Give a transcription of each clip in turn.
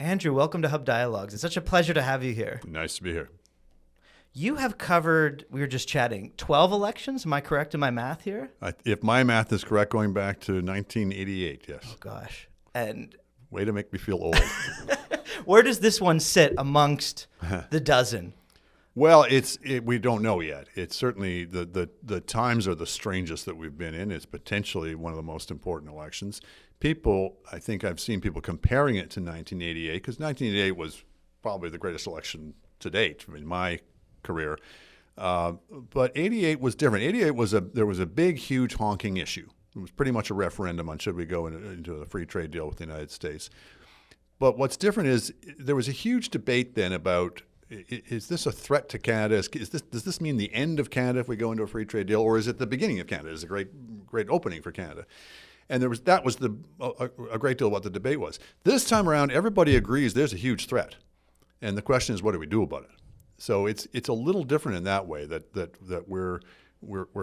Andrew, welcome to Hub Dialogues. It's such a pleasure to have you here. Nice to be here. You have covered, we were just chatting, 12 elections. Am I correct in my math here? If my math is correct, going back to 1988, yes. Oh, gosh. And way to make me feel old. where does this one sit amongst the dozen? Well, we don't know yet. It's certainly the times are the strangest that we've been in. It's potentially one of the most important elections. I think I've seen people comparing it to 1988 because 1988 was probably the greatest election to date in my career. But 88 was different. 88 there was a big, huge honking issue. It was pretty much a referendum on should we go into a free trade deal with the United States. But what's different is there was a huge debate then about, is this a threat to Canada? Does this mean the end of Canada if we go into a free trade deal, or is it the beginning of Canada? It's a great opening for Canada. And that was a great deal of what the debate was. This time around, everybody agrees there's a huge threat. And the question is, what do we do about it? So it's a little different in that way, that we're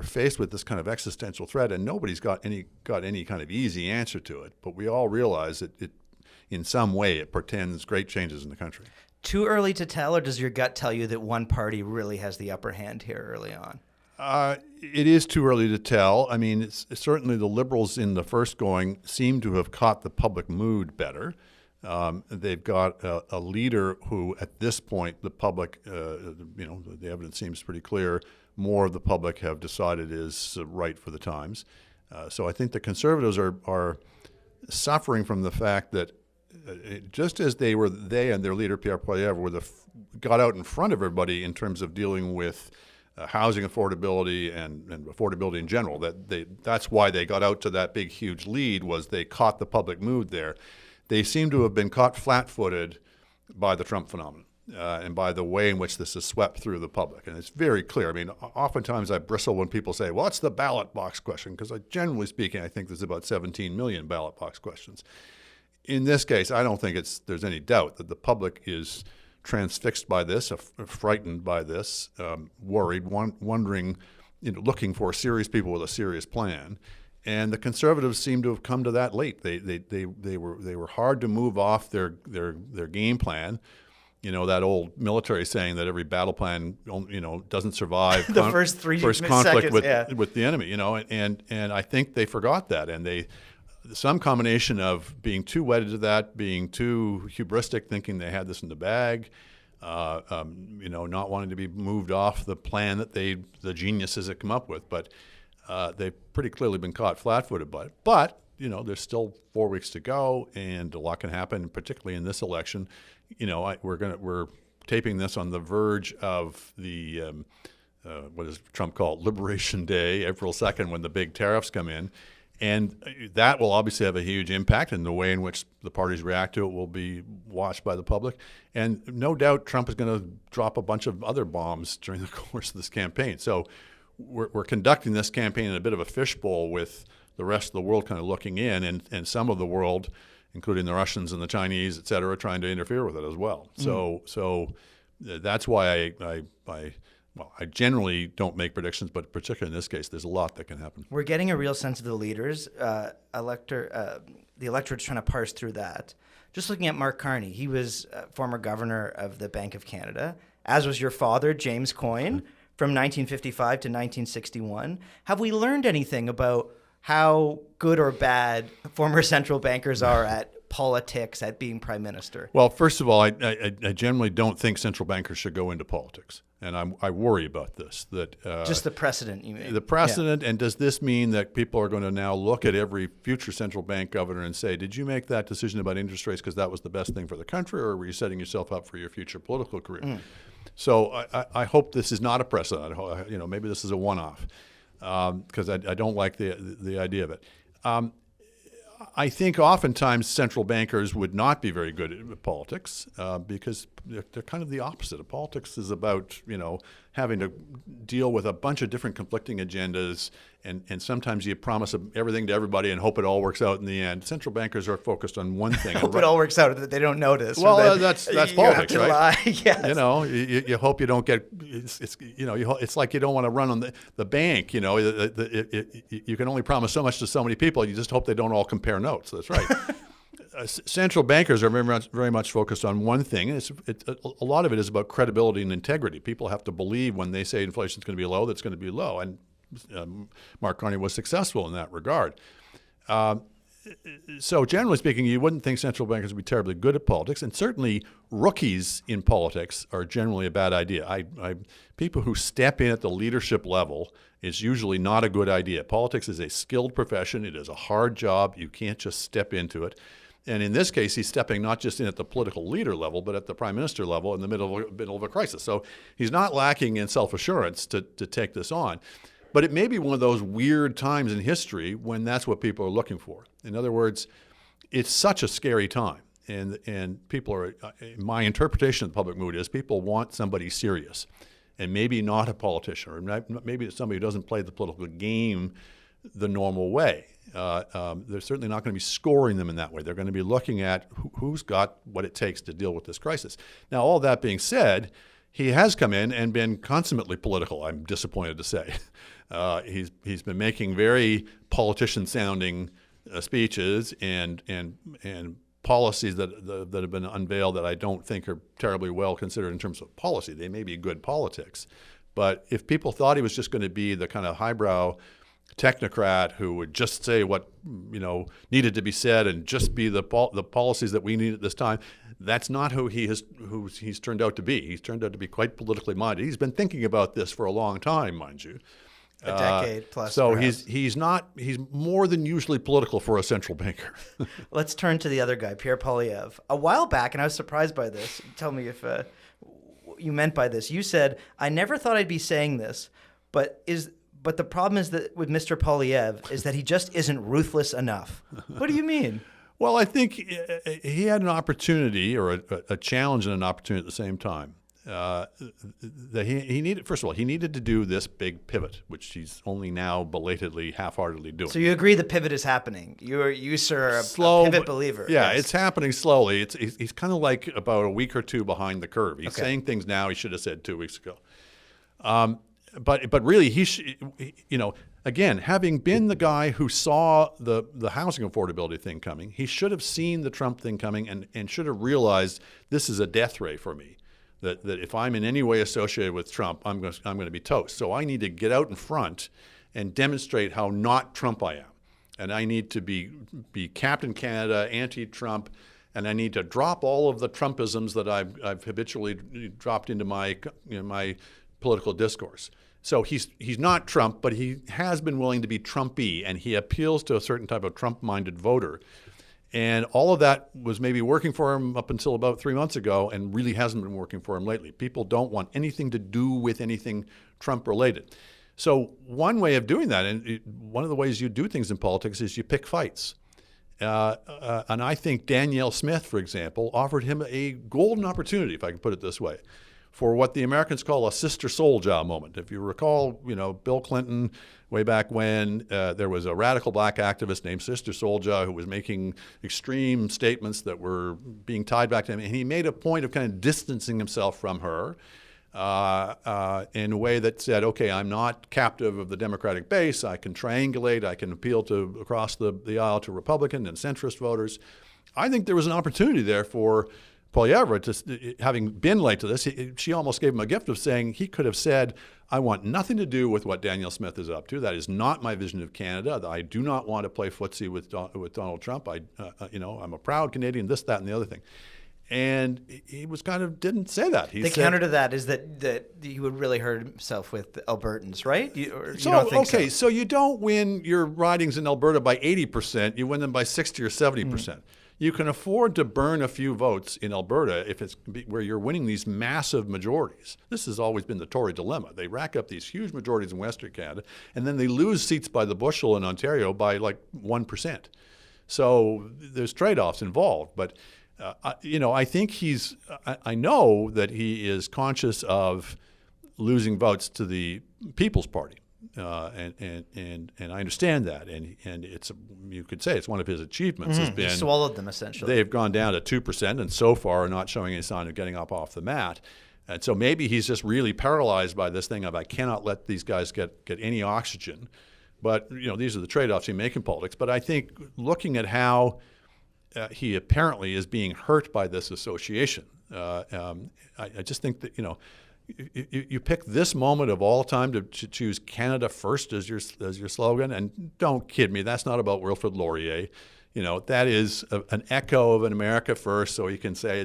faced with this kind of existential threat, and nobody's got any kind of easy answer to it. But we all realize that it in some way it portends great changes in the country. Too early to tell, or does your gut tell you that one party really has the upper hand here early on? It is too early to tell. I mean, it's certainly the Liberals in the first going seem to have caught the public mood better. They've got a leader who, at this point, the public, the evidence seems pretty clear, more of the public have decided is right for the times. So I think the Conservatives are suffering from the fact that just as they and their leader, Pierre Poilievre, got out in front of everybody in terms of dealing with housing affordability and affordability in general, that's why they got out to that big, huge lead, was they caught the public mood there. They seem to have been caught flat-footed by the Trump phenomenon and by the way in which this has swept through the public. And it's very clear. I mean, oftentimes I bristle when people say, well, what's the ballot box question? Because generally speaking, I think there's about 17 million ballot box questions. In this case, I don't think there's any doubt that the public is transfixed by this, frightened by this, worried, wondering, looking for serious people with a serious plan. And the Conservatives seem to have come to that late. They were hard to move off their game plan. That old military saying that every battle plan doesn't survive the first conflict seconds, with the enemy. And I think they forgot that, and some combination of being too wedded to that, being too hubristic, thinking they had this in the bag, not wanting to be moved off the plan that the geniuses had come up with, but. They've pretty clearly been caught flat-footed by it. But, there's still 4 weeks to go, and a lot can happen, particularly in this election. We're taping this on the verge of the, what does Trump call it, Liberation Day, April 2nd, when the big tariffs come in. And that will obviously have a huge impact, and the way in which the parties react to it will be watched by the public. And no doubt Trump is going to drop a bunch of other bombs during the course of this campaign. So we're conducting this campaign in a bit of a fishbowl with the rest of the world kind of looking in, and some of the world, including the Russians and the Chinese, et cetera, trying to interfere with it as well. So that's why I generally don't make predictions, but particularly in this case, there's a lot that can happen. We're getting a real sense of the leaders. The electorate's trying to parse through that. Just looking at Mark Carney, he was former governor of the Bank of Canada, as was your father, James Coyne, from 1955 to 1961. Have we learned anything about how good or bad former central bankers are at politics, at being prime minister? Well, first of all, I generally don't think central bankers should go into politics. And I worry about this. Just the precedent, you mean? The precedent, yeah. And does this mean that people are going to now look at every future central bank governor and say, did you make that decision about interest rates because that was the best thing for the country, or were you setting yourself up for your future political career? So I hope this is not a precedent. Maybe this is a one-off because I don't like the idea of it. I think oftentimes central bankers would not be very good at politics because they're kind of the opposite. Politics is about, having to deal with a bunch of different conflicting agendas, and sometimes you promise everything to everybody and hope it all works out in the end. Central bankers are focused on one thing. Hope it all works out, that they don't notice. Well, that's politics, right? Lie. Yes. You hope you don't get. It's like you don't want to run on the bank. You can only promise so much to so many people. You just hope they don't all compare notes. That's right. central bankers are very much focused on one thing. And a lot of it is about credibility and integrity. People have to believe when they say inflation is going to be low, that's going to be low. And Mark Carney was successful in that regard. So generally speaking, you wouldn't think central bankers would be terribly good at politics, and certainly rookies in politics are generally a bad idea. People who step in at the leadership level is usually not a good idea. Politics is a skilled profession. It is a hard job. You can't just step into it. And in this case, he's stepping not just in at the political leader level, but at the prime minister level in the middle of a crisis. So he's not lacking in self-assurance to take this on. But it may be one of those weird times in history when that's what people are looking for. In other words, it's such a scary time. And people are, my interpretation of the public mood is people want somebody serious and maybe not a politician, or maybe it's somebody who doesn't play the political game the normal way. They're certainly not going to be scoring them in that way. They're going to be looking at who's got what it takes to deal with this crisis. Now, all that being said, he has come in and been consummately political, I'm disappointed to say. He's been making very politician-sounding speeches and policies that have been unveiled that I don't think are terribly well considered in terms of policy. They may be good politics. But if people thought he was just going to be the kind of highbrow technocrat who would just say what needed to be said and just be the policies that we need at this time, that's not who he's turned out to be. He's turned out to be quite politically minded. He's been thinking about this for a long time, mind you. A decade plus. So perhaps. he's more than usually political for a central banker. Let's turn to the other guy, Pierre Poilievre. A while back, and I was surprised by this. Tell me if you meant by this. You said, "I never thought I'd be saying this, but the problem is that with Mr. Poilievre is that he just isn't ruthless enough." What do you mean? Well, I think he had an opportunity, or a challenge and an opportunity at the same time. That he needed. First of all, he needed to do this big pivot, which he's only now belatedly, half-heartedly doing. So you agree the pivot is happening? You sir, Slow, a pivot believer. Yeah, yes. It's happening slowly. He's kind of like about a week or two behind the curve. He's Okay. saying things now he should have said 2 weeks ago. But really, again, having been the guy who saw the housing affordability thing coming, he should have seen the Trump thing coming and should have realized this is a death ray for me. That if I'm in any way associated with Trump, I'm going to be toast. So I need to get out in front and demonstrate how not Trump I am. And I need to be Captain Canada, anti-Trump, and I need to drop all of the Trumpisms that I've habitually dropped into my political discourse. So he's not Trump, but he has been willing to be Trumpy, and he appeals to a certain type of Trump-minded voter. And all of that was maybe working for him up until about 3 months ago, and really hasn't been working for him lately. People don't want anything to do with anything Trump-related. So one way of doing that, and one of the ways you do things in politics, is you pick fights. And I think Danielle Smith, for example, offered him a golden opportunity, if I can put it this way, for what the Americans call a sister soldier moment. If you recall, Bill Clinton, way back when, there was a radical black activist named Sister Soldier who was making extreme statements that were being tied back to him, and he made a point of kind of distancing himself from her in a way that said, okay, I'm not captive of the Democratic base. I can triangulate. I can appeal to across the aisle to Republican and centrist voters. I think there was an opportunity there for Poilievre, having been late to this, she almost gave him a gift of saying he could have said, I want nothing to do with what Danielle Smith is up to. That is not my vision of Canada. I do not want to play footsie with Donald Trump. I'm a proud Canadian, this, that, and the other thing. And he was kind of didn't say that. The counter to that is that he would really hurt himself with Albertans, right? Don't think so? So you don't win your ridings in Alberta by 80%. You win them by 60 or 70%. You can afford to burn a few votes in Alberta if it's where you're winning these massive majorities. This has always been the Tory dilemma. They rack up these huge majorities in Western Canada, and then they lose seats by the bushel in Ontario by like 1%. So there's trade-offs involved. But, I think I know that he is conscious of losing votes to the People's Party. And I understand that, and you could say it's one of his achievements. Has been he swallowed them essentially. They've gone down to 2%, and so far are not showing any sign of getting up off the mat. And so maybe he's just really paralyzed by this thing of I cannot let these guys get any oxygen. But these are the trade-offs you make in politics. But I think looking at how he apparently is being hurt by this association. I just think that, you pick this moment of all time to choose Canada first as your slogan, and don't kid me, that's not about Wilfrid Laurier. That is an echo of an America first, so he can say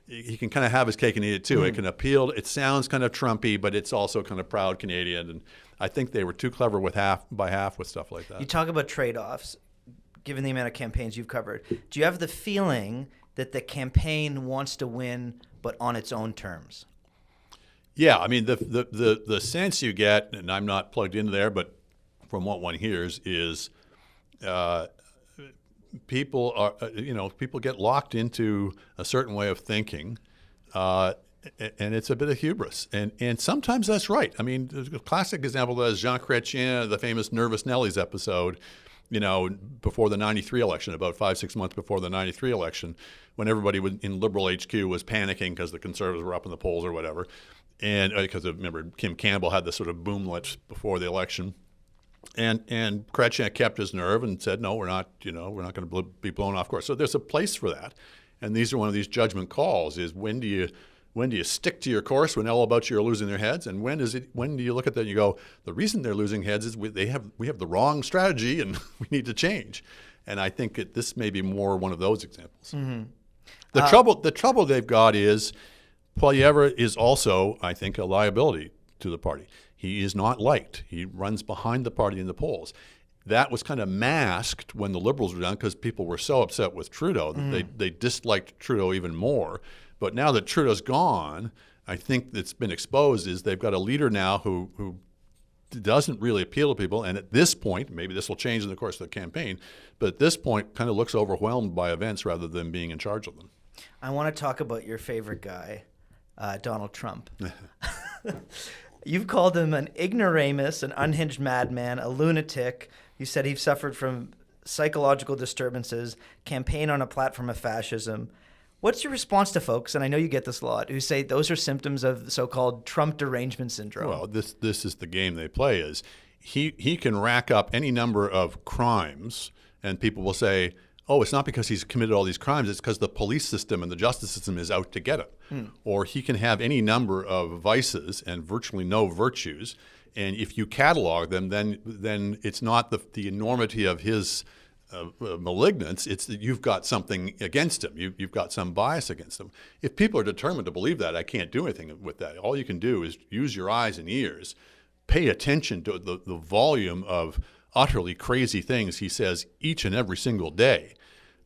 he can kind of have his cake and eat it too. It can appeal. It sounds kind of Trumpy, but it's also kind of proud Canadian. And I think they were too clever with half with stuff like that. You talk about trade-offs, given the amount of campaigns you've covered. Do you have the feeling that the campaign wants to win, but on its own terms? Yeah, I mean, the sense you get, and I'm not plugged into there, but from what one hears is people get locked into a certain way of thinking, and it's a bit of hubris. And sometimes that's right. I mean, a classic example of that is Jean Chrétien, the famous Nervous Nellies episode, before the 93 election, about 5-6 months before the 93 election, when everybody in Liberal HQ was panicking because the Conservatives were up in the polls or whatever. And because remember, Kim Campbell had this sort of boomlet before the election, and Chrétien kept his nerve and said, "No, we're not going to be blown off course." So there's a place for that, and these are one of these judgment calls: is when do you stick to your course when all about you are losing their heads, and when do you look at that and you go, the reason they're losing heads is we have the wrong strategy and we need to change. And I think this may be more one of those examples. Mm-hmm. The trouble they've got is, Poilievre is also, I think, a liability to the party. He is not liked. He runs behind the party in the polls. That was kind of masked when the Liberals were down because people were so upset with Trudeau that they disliked Trudeau even more. But now that Trudeau's gone, I think that's been exposed is they've got a leader now who doesn't really appeal to people. And at this point, maybe this will change in the course of the campaign, but at this point kind of looks overwhelmed by events rather than being in charge of them. I want to talk about your favorite guy, Donald Trump. You've called him an ignoramus, an unhinged madman, a lunatic. You said he suffered from psychological disturbances, campaign on a platform of fascism. What's your response to folks, and I know you get this a lot, who say those are symptoms of the so-called Trump derangement syndrome? Well, this is the game they play. Is he can rack up any number of crimes, and people will say, oh, it's not because he's committed all these crimes, it's because the police system and the justice system is out to get him. Or he can have any number of vices and virtually no virtues, and if you catalog them, then it's not the enormity of his malignance, it's that you've got something against him. You've got some bias against him. If people are determined to believe that, I can't do anything with that. All you can do is use your eyes and ears, pay attention to the volume of utterly crazy things he says each and every single day.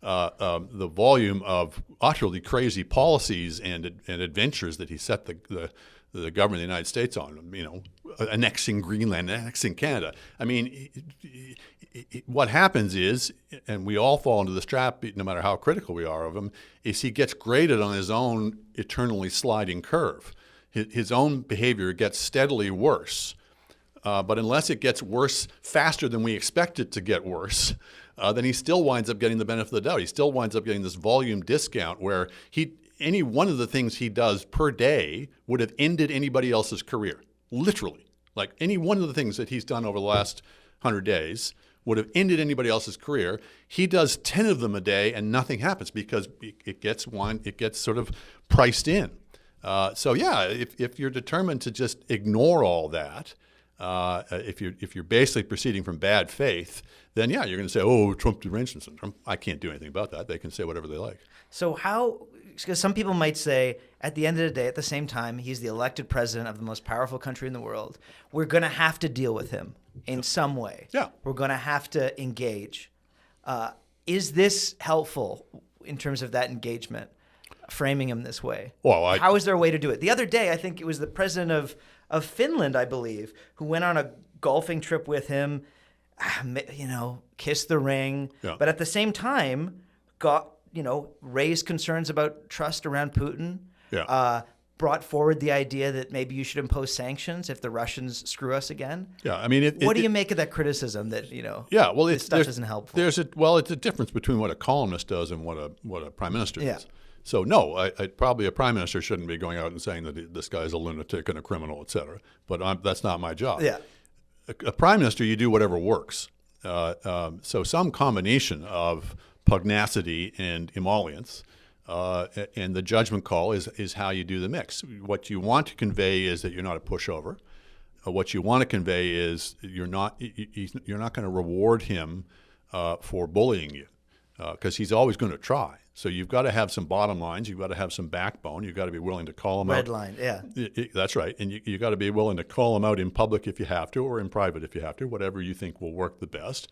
The volume of utterly crazy policies and adventures that he set the government of the United States on, annexing Greenland, annexing Canada. I mean, what happens is, and we all fall into this trap, no matter how critical we are of him, is he gets graded on his own eternally sliding curve. His own behavior gets steadily worse. But unless it gets worse faster than we expect it to get worse, then he still winds up getting the benefit of the doubt. He still winds up getting this volume discount where any one of the things he does per day would have ended anybody else's career, literally. Like any one of the things that he's done over the last 100 days would have ended anybody else's career. He does 10 of them a day and nothing happens because it gets sort of priced in. So yeah, if you're determined to just ignore all that, if you're basically proceeding from bad faith, then yeah, you're going to say, oh, Trump derangement syndrome. I can't do anything about that. They can say whatever they like. So because some people might say, at the end of the day, at the same time, he's the elected president of the most powerful country in the world. We're going to have to deal with him in some way. Yeah. We're going to have to engage. Is this helpful in terms of that engagement, framing him this way? Well, how is there a way to do it? The other day, I think it was the president of Finland, I believe, who went on a golfing trip with him, kissed the ring, but at the same time raised concerns about trust around Putin, brought forward the idea that maybe you should impose sanctions if the Russians screw us again. Yeah, I mean, what do you make of that criticism that, this stuff isn't helpful? It's a difference between what a columnist does and what a prime minister does. So no, probably a prime minister shouldn't be going out and saying that this guy's a lunatic and a criminal, et cetera. But that's not my job. Yeah. A prime minister, you do whatever works. So some combination of pugnacity and emollients. And the judgment call is how you do the mix. What you want to convey is that you're not a pushover. What you want to convey is you're not going to reward him for bullying you, because he's always going to try. So you've got to have some bottom lines. You've got to have some backbone. You've got to be willing to call him out. Red line, yeah. That's right. And you got to be willing to call him out in public if you have to, or in private if you have to, whatever you think will work the best.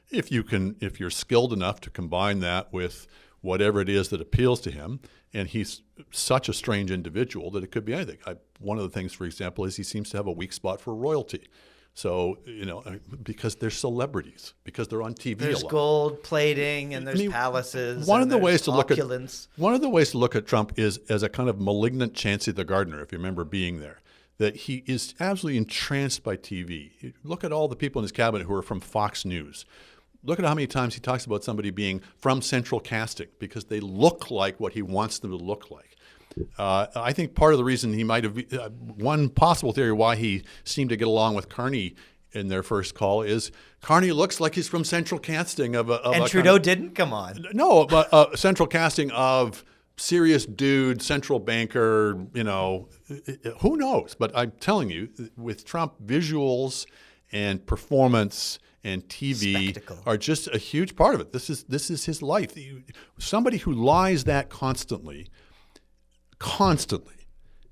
If you're skilled enough to combine that with whatever it is that appeals to him, and he's such a strange individual that it could be anything. One of the things, for example, is he seems to have a weak spot for royalty. So, because they're celebrities, because they're on TV There's a lot. Gold plating and there's palaces. One of and the there's ways to opulence. One of the ways to look at Trump is as a kind of malignant Chancey the Gardener, if you remember being there. That he is absolutely entranced by TV. Look at all the people in his cabinet who are from Fox News. Look at how many times he talks about somebody being from Central Casting because they look like what he wants them to look like. I think part of the reason he might have one possible theory why he seemed to get along with Carney in their first call is Carney looks like he's from Central Casting and Trudeau didn't come on. No, but Central Casting of serious dude, central banker. Who knows? But I'm telling you, with Trump, visuals and performance and TV Spectacle. are just a huge part of it. This is his life. Somebody who lies that constantly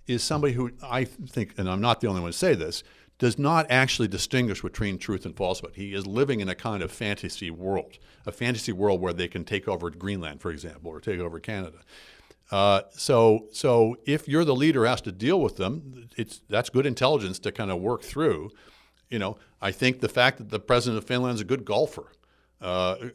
is somebody who I think, and I'm not the only one to say this, does not actually distinguish between truth and falsehood. He is living in a kind of fantasy world where they can take over Greenland, for example, or take over Canada. So if you're the leader who has to deal with them, that's good intelligence to kind of work through. I think the fact that the president of Finland is a good golfer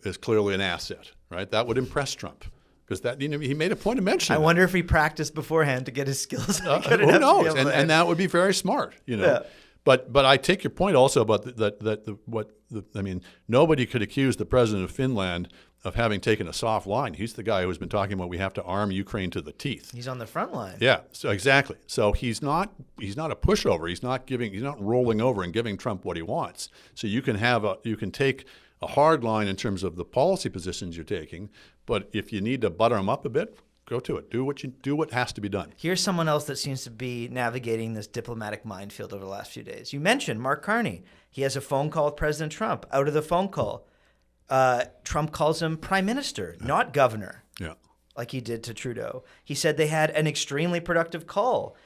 is clearly an asset, right? That would impress Trump. Because he made a point of mentioning. I wonder if he practiced beforehand to get his skills. Who knows? And that would be very smart, Yeah. But I take your point also about nobody could accuse the president of Finland of having taken a soft line. He's the guy who's been talking about we have to arm Ukraine to the teeth. He's on the front line. Yeah. So exactly. So he's not a pushover. He's not rolling over and giving Trump what he wants. So you can take a hard line in terms of the policy positions you're taking, but if you need to butter him up a bit, go to it. Do what has to be done. Here's someone else that seems to be navigating this diplomatic minefield over the last few days. You mentioned Mark Carney. He has a phone call with President Trump. Out of the phone call, Trump calls him prime minister, not governor, like he did to Trudeau. He said they had an extremely productive call.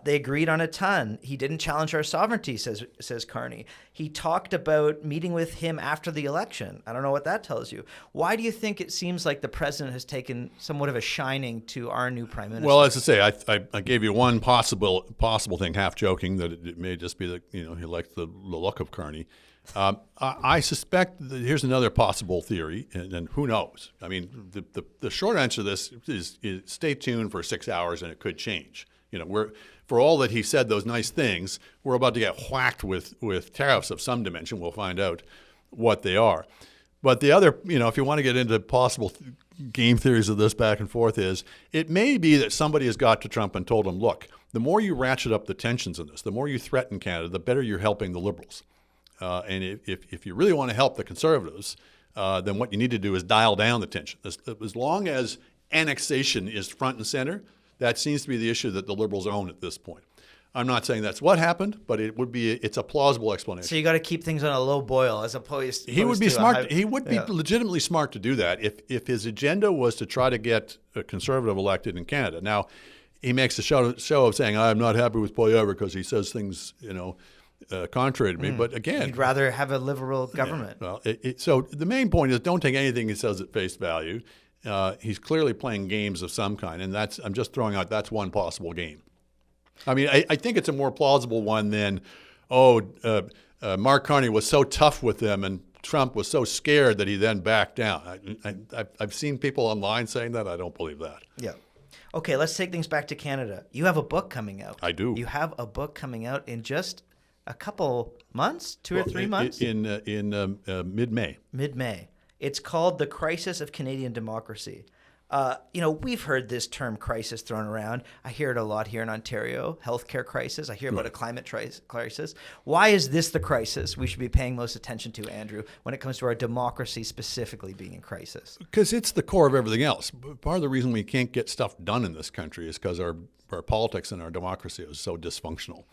They agreed on a ton. He didn't challenge our sovereignty, says Carney. He talked about meeting with him after the election. I don't know what that tells you. Why do you think it seems like the president has taken somewhat of a shining to our new prime minister? Well, as I say, I gave you one possible thing, half joking, that it may just be that he liked the look of Carney. I suspect that here's another possible theory, and who knows? I mean, the short answer to this is stay tuned for 6 hours, and it could change. For all that he said those nice things, we're about to get whacked with tariffs of some dimension. We'll find out what they are. But the other, if you want to get into possible game theories of this back and forth, is it may be that somebody has got to Trump and told him, look, the more you ratchet up the tensions in this, the more you threaten Canada, the better you're helping the Liberals. And if you really want to help the Conservatives, then what you need to do is dial down the tension. As long as annexation is front and center, that seems to be the issue that the Liberals own at this point. I'm not saying that's what happened, but it's a plausible explanation. So you got to keep things on a low boil as opposed to he would be smart. He would be legitimately smart to do that if his agenda was to try to get a Conservative elected in Canada. Now, he makes a show of saying I'm not happy with Poilievre because he says things contrary to me. But again, you'd rather have a liberal government. Yeah, well, so the main point is don't take anything he says at face value. He's clearly playing games of some kind, and I'm just throwing out that's one possible game. I mean, I think it's a more plausible one than, Mark Carney was so tough with them and Trump was so scared that he then backed down. I've seen people online saying that. I don't believe that. Yeah. Okay, let's take things back to Canada. You have a book coming out. I do. You have a book coming out in just a couple months, 2 or 3 months? In mid-May. Mid-May. It's called The Crisis of Canadian Democracy. We've heard this term crisis thrown around. I hear it a lot here in Ontario, healthcare crisis. I hear about a climate crisis. Why is this the crisis we should be paying most attention to, Andrew, when it comes to our democracy specifically being in crisis? Because it's the core of everything else. Part of the reason we can't get stuff done in this country is because our politics and our democracy is so dysfunctional.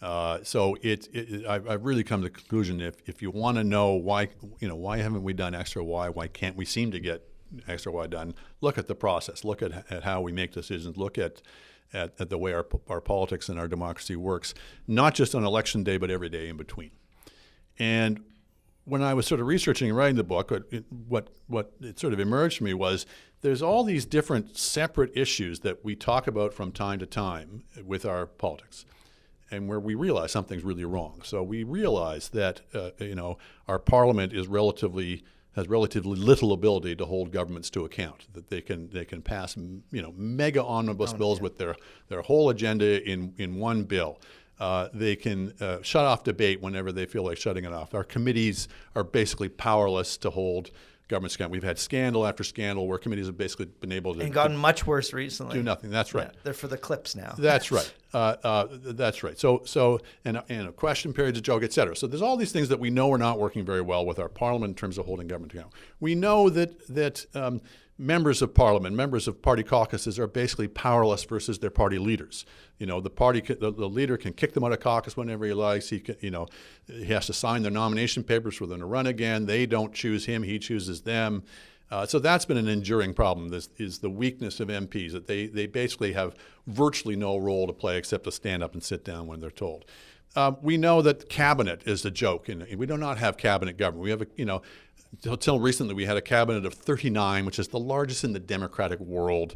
I've really come to the conclusion if you want to know why haven't we done X or Y, why can't we seem to get X or Y done, look at the process, look at how we make decisions, look at the way our politics and our democracy works, not just on election day, but every day in between. And when I was sort of researching and writing the book, what it sort of emerged for me was there's all these different separate issues that we talk about from time to time with our politics, and where we realize something's really wrong. So we realize that our parliament has relatively little ability to hold governments to account. That they can pass mega omnibus bills with their whole agenda in one bill. They can shut off debate whenever they feel like shutting it off. Our committees are basically powerless to hold government's account. We've had scandal after scandal where committees have basically been able to and gotten much worse recently. Do nothing. That's right. Yeah, they're for the clips now. That's right. That's right. So and a question period's a joke, et cetera. So there's all these things that we know are not working very well with our parliament in terms of holding government to account. We know that members of parliament, members of party caucuses are basically powerless versus their party leaders. The leader can kick them out of caucus whenever he likes. He has to sign their nomination papers for them to run again. They don't choose him; he chooses them. So that's been an enduring problem. This is the weakness of MPs, that they basically have virtually no role to play except to stand up and sit down when they're told. We know that cabinet is a joke, and we do not have cabinet government. We have until recently we had a cabinet of 39, which is the largest in the democratic world.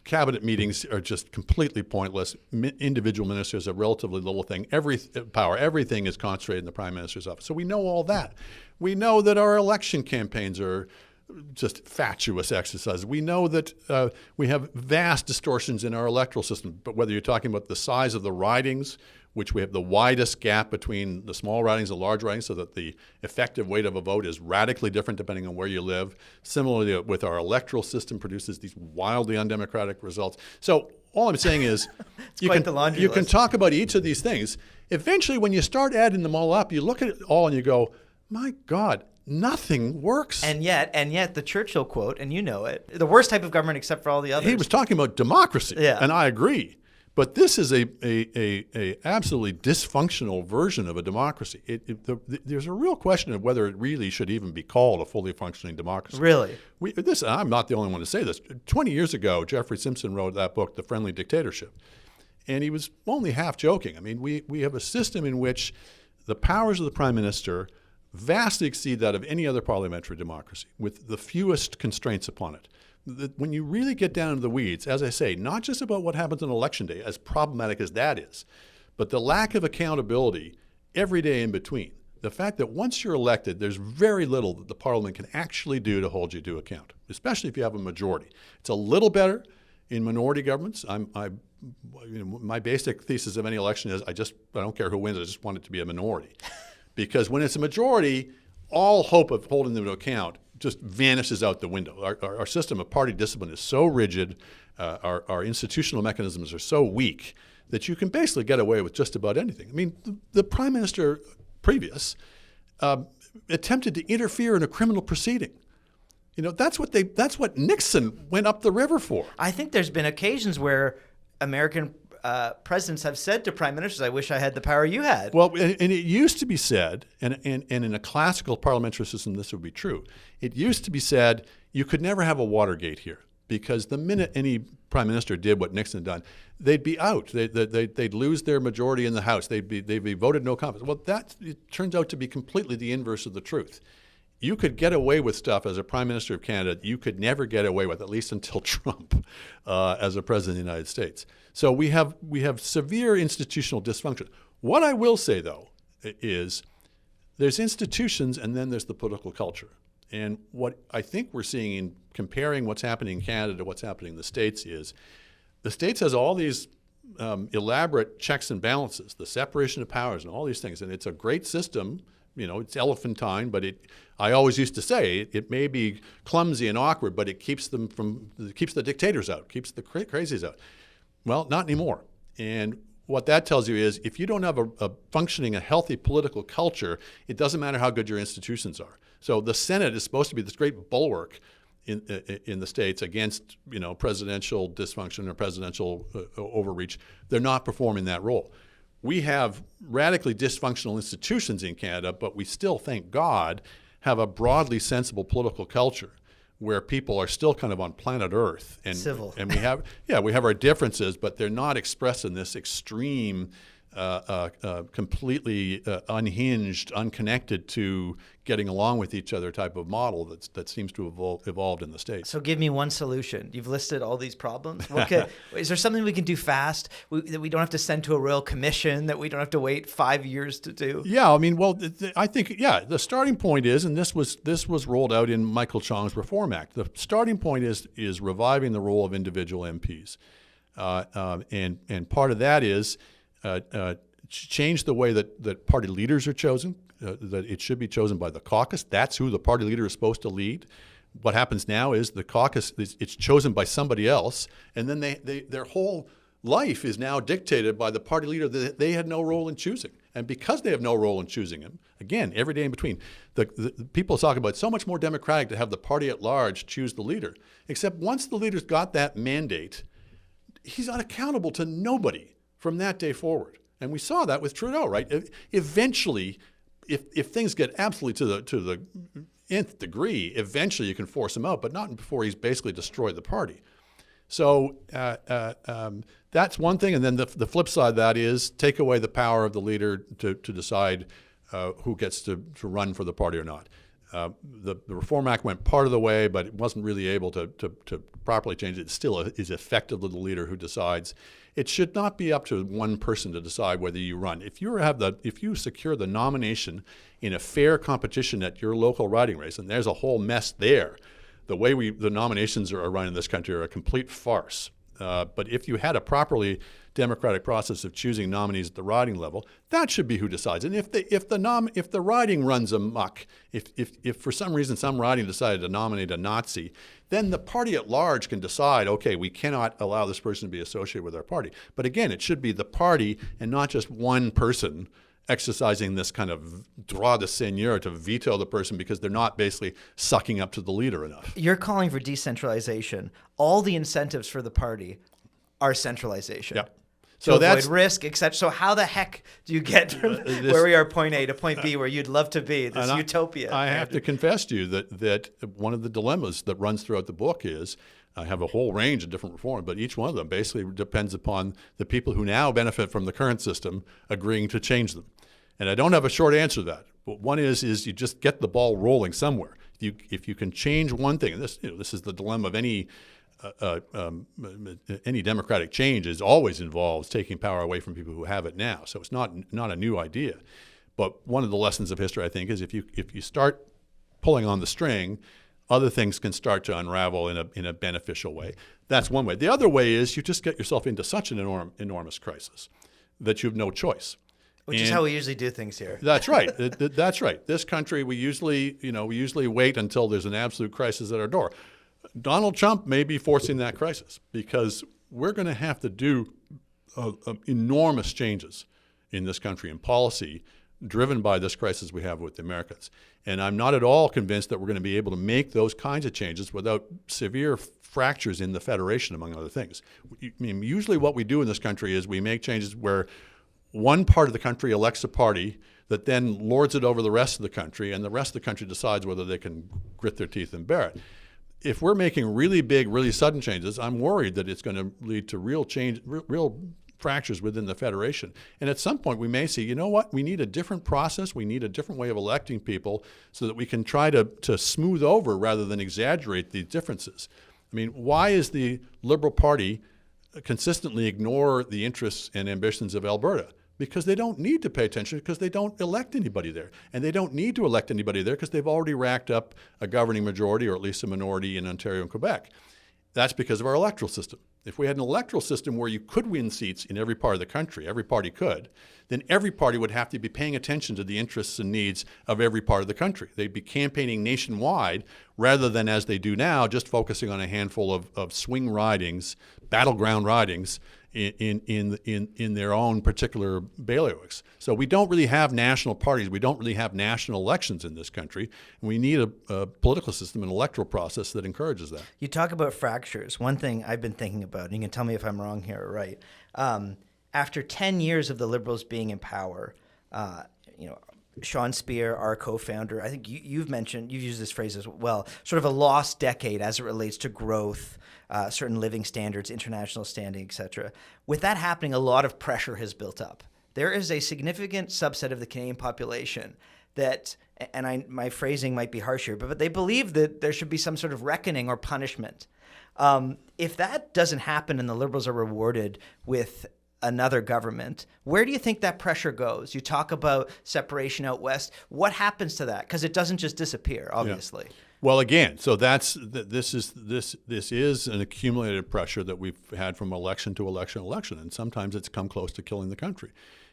Cabinet meetings are just completely pointless. Individual ministers are relatively little thing. Everything is concentrated in the prime minister's office. So we know all that. We know that our election campaigns are just fatuous exercises. We know that we have vast distortions in our electoral system, but whether you're talking about the size of the ridings, which we have the widest gap between the small ridings and large ridings, so that the effective weight of a vote is radically different depending on where you live. Similarly, with our electoral system produces these wildly undemocratic results. So all I'm saying is you can talk about each of these things. Eventually, when you start adding them all up, you look at it all and you go, my God, nothing works. And yet the Churchill quote, and you know it, the worst type of government except for all the others. He was talking about democracy, yeah. And I agree. But this is a absolutely dysfunctional version of a democracy. There's a real question of whether it really should even be called a fully functioning democracy. Really? I'm not the only one to say this. 20 years ago, Jeffrey Simpson wrote that book, The Friendly Dictatorship. And he was only half joking. I mean, we have a system in which the powers of the prime minister vastly exceed that of any other parliamentary democracy, with the fewest constraints upon it. When you really get down into the weeds, as I say, not just about what happens on election day, as problematic as that is, but the lack of accountability every day in between. The fact that once you're elected, there's very little that the parliament can actually do to hold you to account, especially if you have a majority. It's a little better in minority governments. My basic thesis of any election is I don't care who wins, I just want it to be a minority. Because when it's a majority, all hope of holding them to account just vanishes out the window. Our system of party discipline is so rigid, our institutional mechanisms are so weak that you can basically get away with just about anything. I mean, the prime minister previous attempted to interfere in a criminal proceeding. That's what Nixon went up the river for. I think there's been occasions where American presidents have said to prime ministers, I wish I had the power you had. Well, and it used to be said, and in a classical parliamentary system this would be true, it used to be said you could never have a Watergate here, because the minute any prime minister did what Nixon had done, they'd be out. They'd lose their majority in the House. They'd be voted no confidence. Well, it turns out to be completely the inverse of the truth. You could get away with stuff as a prime minister of Canada you could never get away with, at least until Trump, as a president of the United States. So we have severe institutional dysfunction. What I will say, though, is there's institutions and then there's the political culture. And what I think we're seeing in comparing what's happening in Canada to what's happening in the States is the States has all these elaborate checks and balances, the separation of powers and all these things. And it's a great system It's elephantine, but I always used to say it may be clumsy and awkward, but it keeps the dictators out, keeps the crazies out. Well, not anymore. And what that tells you is if you don't have a functioning, a healthy political culture, it doesn't matter how good your institutions are. So the Senate is supposed to be this great bulwark in the states against presidential dysfunction or presidential overreach. They're not performing that role. We have radically dysfunctional institutions in Canada, but we still, thank God, have a broadly sensible political culture where people are still kind of on planet Earth and civil. And we have our differences, but they're not expressed in this extreme, completely unhinged, unconnected to getting along with each other type of model that seems to have evolved in the States. So give me one solution. You've listed all these problems. Is there something we can do fast that we don't have to send to a royal commission, that we don't have to wait 5 years to do? Yeah, I mean, well, I think, the starting point is, and this was rolled out in Michael Chong's Reform Act, the starting point is reviving the role of individual MPs. And part of that is change the way that party leaders are chosen, that it should be chosen by the caucus. That's who the party leader is supposed to lead. What happens now is the caucus, it's chosen by somebody else, and then their whole life is now dictated by the party leader that they had no role in choosing. And because they have no role in choosing him, again, every day in between, the people talk about it's so much more democratic to have the party at large choose the leader. Except once the leader's got that mandate, he's not accountable to nobody from that day forward. And we saw that with Trudeau, right? Eventually, if things get absolutely to the nth degree, eventually you can force him out, but not before he's basically destroyed the party. So that's one thing. And then the flip side of that is take away the power of the leader to decide who gets to run for the party or not. The Reform Act went part of the way, but it wasn't really able to properly change it. It still is effectively the leader who decides. It should not be up to one person to decide whether you run. If you secure the nomination in a fair competition at your local riding race, and there's a whole mess there. The way the nominations are run in this country are a complete farce. But if you had a properly democratic process of choosing nominees at the riding level, that should be who decides. And if the riding runs amok, if for some reason some riding decided to nominate a Nazi, then the party at large can decide, okay, we cannot allow this person to be associated with our party. But again, it should be the party and not just one person exercising this kind of droit de seigneur to veto the person because they're not basically sucking up to the leader enough. You're calling for decentralization. All the incentives for the party are centralization. Yeah. So avoid risk, etc. So how the heck do you get from where we are, point A, to point B, where you'd love to be, this utopia? I have to confess to you that one of the dilemmas that runs throughout the book is I have a whole range of different reforms, but each one of them basically depends upon the people who now benefit from the current system agreeing to change them. And I don't have a short answer to that. But one is you just get the ball rolling somewhere. If you can change one thing, and this is the dilemma of any democratic change is always involves taking power away from people who have it now. So it's not a new idea. But one of the lessons of history, I think, is if you start pulling on the string, other things can start to unravel in a beneficial way. That's one way. The other way is you just get yourself into such an enormous crisis that you have no choice. Which is how we usually do things here. That's right. That's right. This country, we usually wait until there's an absolute crisis at our door. Donald Trump may be forcing that crisis because we're going to have to do enormous changes in this country in policy driven by this crisis we have with the Americans. And I'm not at all convinced that we're going to be able to make those kinds of changes without severe fractures in the Federation, among other things. I mean, usually what we do in this country is we make changes where one part of the country elects a party that then lords it over the rest of the country, and the rest of the country decides whether they can grit their teeth and bear it. If we're making really big, really sudden changes, I'm worried that it's going to lead to real change, real fractures within the Federation. And at some point we may see, you know what, we need a different process, we need a different way of electing people so that we can try to smooth over rather than exaggerate these differences. I mean, why is the Liberal Party consistently ignore the interests and ambitions of Alberta? Because they don't need to pay attention because they don't elect anybody there. And they don't need to elect anybody there because they've already racked up a governing majority or at least a minority in Ontario and Quebec. That's because of our electoral system. If we had an electoral system where you could win seats in every part of the country, every party could, then every party would have to be paying attention to the interests and needs of every part of the country. They'd be campaigning nationwide rather than, as they do now, just focusing on a handful of swing ridings, battleground ridings in their own particular bailiwicks. So we don't really have national parties. We don't really have national elections in this country. And we need a political system, an electoral process that encourages that. You talk about fractures. One thing I've been thinking about, and you can tell me if I'm wrong here or right. After 10 years of the Liberals being in power, Sean Speer, our co-founder, I think you've used this phrase as well, sort of a lost decade as it relates to growth, certain living standards, international standing, et cetera. With that happening, a lot of pressure has built up. There is a significant subset of the Canadian population that, and my phrasing might be harsh here, but they believe that there should be some sort of reckoning or punishment. If that doesn't happen and the Liberals are rewarded with another government, where do you think that pressure goes? You talk about separation out west. What happens to that? Because it doesn't just disappear, obviously. Yeah. Well, again, so this is an accumulated pressure that we've had from election to election, and sometimes it's come close to killing the country.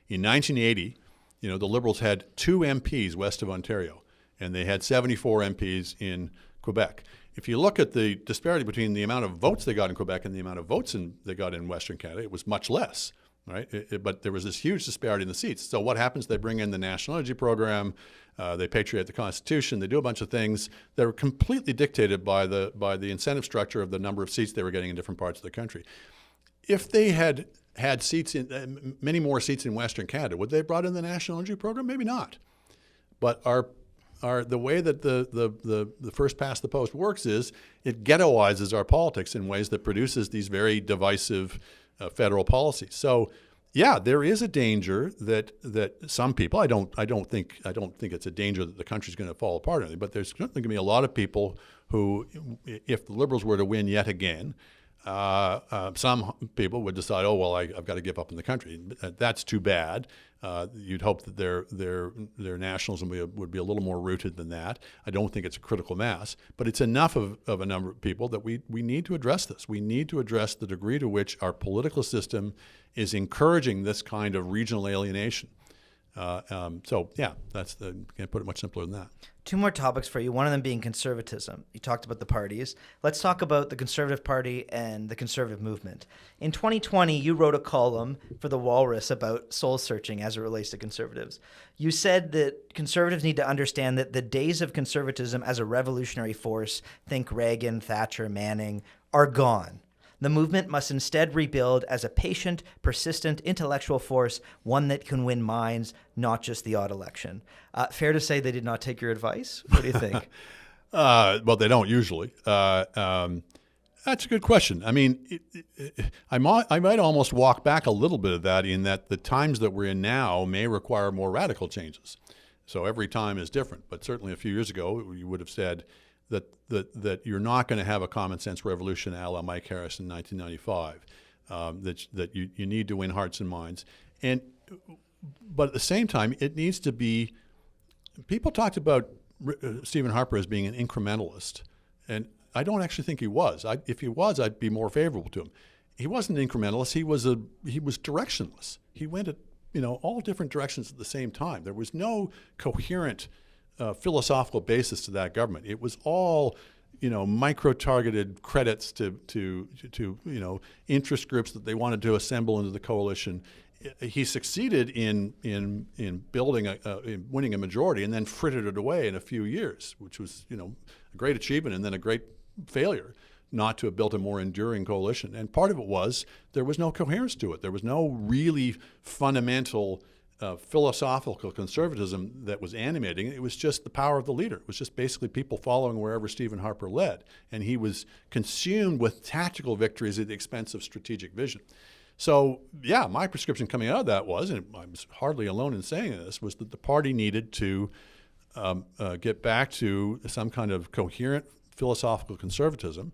In 1980, the Liberals had 2 MPs west of Ontario, and they had 74 MPs in Quebec. If you look at the disparity between the amount of votes they got in Quebec and the amount of votes they got in Western Canada, it was much less, right? But there was this huge disparity in the seats. So what happens? They bring in the National Energy Program, they patriate the Constitution, they do a bunch of things that are completely dictated by the incentive structure of the number of seats they were getting in different parts of the country. If they had seats many more seats in Western Canada, would they have brought in the National Energy Program? Maybe not. But the way that the first past the post works is it ghettoizes our politics in ways that produces these very divisive federal policies. So, yeah, there is a danger that some people, I don't think it's a danger that the country's going to fall apart or anything, but there's certainly going to be a lot of people who, if the Liberals were to win yet again, some people would decide, oh, well, I've got to give up in the country. That's too bad. You'd hope that their nationalism would be a little more rooted than that. I don't think it's a critical mass, but it's enough of a number of people that we need to address this. We need to address the degree to which our political system is encouraging this kind of regional alienation. So, yeah, can't put it much simpler than that. 2 more topics for you, one of them being conservatism. You talked about the parties. Let's talk about the Conservative Party and the Conservative movement. In 2020, you wrote a column for The Walrus about soul-searching as it relates to Conservatives. You said that Conservatives need to understand that the days of conservatism as a revolutionary force, think Reagan, Thatcher, Manning, are gone. The movement must instead rebuild as a patient, persistent, intellectual force, one that can win minds, not just the odd election. Fair to say they did not take your advice? What do you think? Well, they don't usually. That's a good question. I mean, I might almost walk back a little bit of that in that the times that we're in now may require more radical changes. So every time is different. But certainly a few years ago, you would have said that you're not going to have a common sense revolution a la Mike Harris in 1995, that you need to win hearts and minds. But at the same time, it needs to be, people talked about Stephen Harper as being an incrementalist, and I don't actually think he was. If he was, I'd be more favorable to him. He wasn't an incrementalist, he was directionless. He went at all different directions at the same time. There was no coherent philosophical basis to that government. It was all, micro-targeted credits to interest groups that they wanted to assemble into the coalition. He succeeded in building in winning a majority, and then frittered it away in a few years, which was a great achievement and then a great failure not to have built a more enduring coalition. And part of it was there was no coherence to it. There was no really fundamental philosophical conservatism that was animating. It was just the power of the leader. It was just basically people following wherever Stephen Harper led. And he was consumed with tactical victories at the expense of strategic vision. So, yeah, my prescription coming out of that was, and I was hardly alone in saying this, was that the party needed to get back to some kind of coherent philosophical conservatism.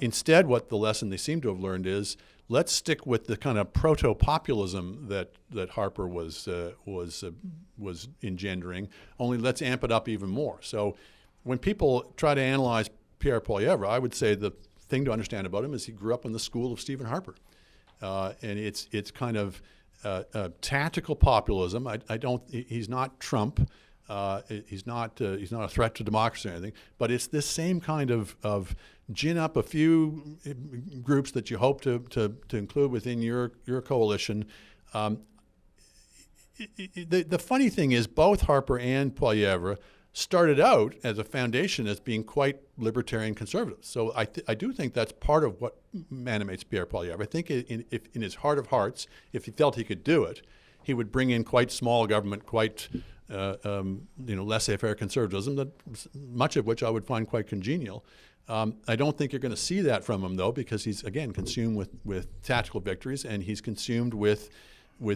Instead, what the lesson they seem to have learned is, let's stick with the kind of proto-populism that Harper was engendering, only let's amp it up even more. So when people try to analyze Pierre Poilievre, I would say the thing to understand about him is he grew up in the school of Stephen Harper. And it's kind of tactical populism. He's not Trump. He's not a threat to democracy or anything. But it's this same kind of gin up a few groups that you hope to include within your coalition. The funny thing is, both Harper and Poilievre started out as a foundation as being quite libertarian conservatives. So I do think that's part of what animates Pierre Poilievre. I think in his heart of hearts, if he felt he could do it, he would bring in quite small government, quite laissez-faire conservatism, that much of which I would find quite congenial. I don't think you're going to see that from him, though, because he's, again, consumed with tactical victories, and he's consumed with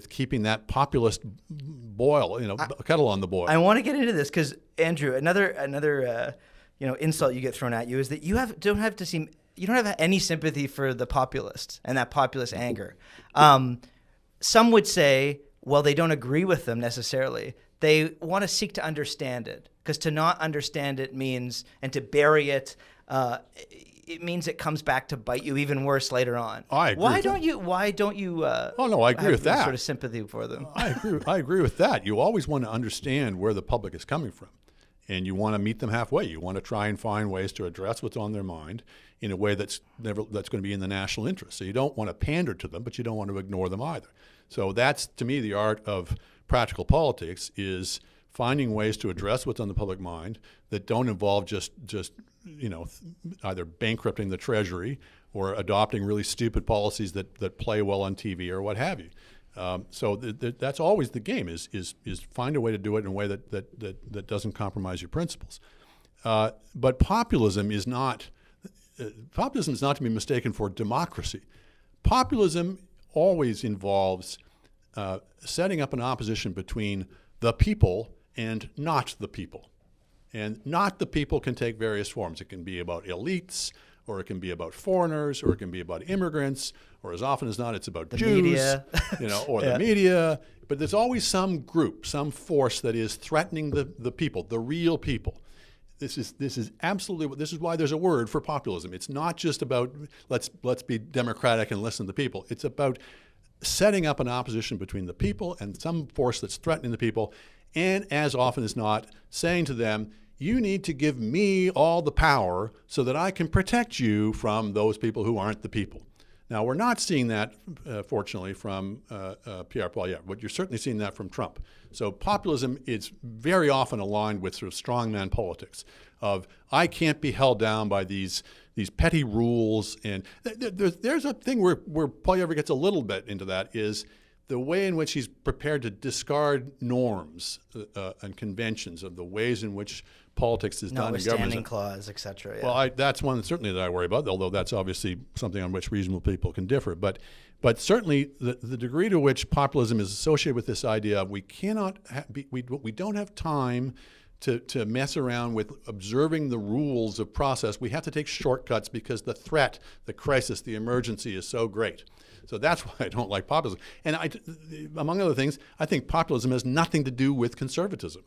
keeping that populist boil, kettle on the boil. I want to get into this because, Andrew, another insult you get thrown at you is that you don't have any sympathy for the populists and that populist anger. Some would say, well, they don't agree with them necessarily. They want to seek to understand it, because to not understand it means, and to bury it, it means it comes back to bite you even worse later on. I agree. Why don't you? Oh no, I agree with that. Sort of sympathy for them. I agree with that. You always want to understand where the public is coming from, and you want to meet them halfway. You want to try and find ways to address what's on their mind in a way that's going to be in the national interest. So you don't want to pander to them, but you don't want to ignore them either. So that's, to me, the art of practical politics, is finding ways to address what's on the public mind that don't involve just either bankrupting the Treasury or adopting really stupid policies that play well on TV or what have you. So that's always the game: is find a way to do it in a way that doesn't compromise your principles. But populism is not to be mistaken for democracy. Populism always involves setting up an opposition between the people and not the people. And not the people can take various forms. It can be about elites, or it can be about foreigners, or it can be about immigrants, or as often as not, it's about the Jews, media. Or the media. But there's always some group, some force that is threatening the people, the real people. This is why there's a word for populism. It's not just about let's be democratic and listen to the people. It's about setting up an opposition between the people and some force that's threatening the people, and as often as not, saying to them, you need to give me all the power so that I can protect you from those people who aren't the people. Now, we're not seeing that, fortunately, from Pierre Poilievre, but you're certainly seeing that from Trump. So populism is very often aligned with sort of strongman politics of, I can't be held down by these petty rules. And there's a thing where Poilievre gets a little bit into that, is the way in which he's prepared to discard norms and conventions of the ways in which politics is done in government. Notwithstanding clause, et cetera. Yeah. Well, that's one certainly that I worry about, although that's obviously something on which reasonable people can differ. But certainly the degree to which populism is associated with this idea of we don't have time to mess around with observing the rules of process. We have to take shortcuts because the threat, the crisis, the emergency is so great. So that's why I don't like populism. And among other things, I think populism has nothing to do with conservatism.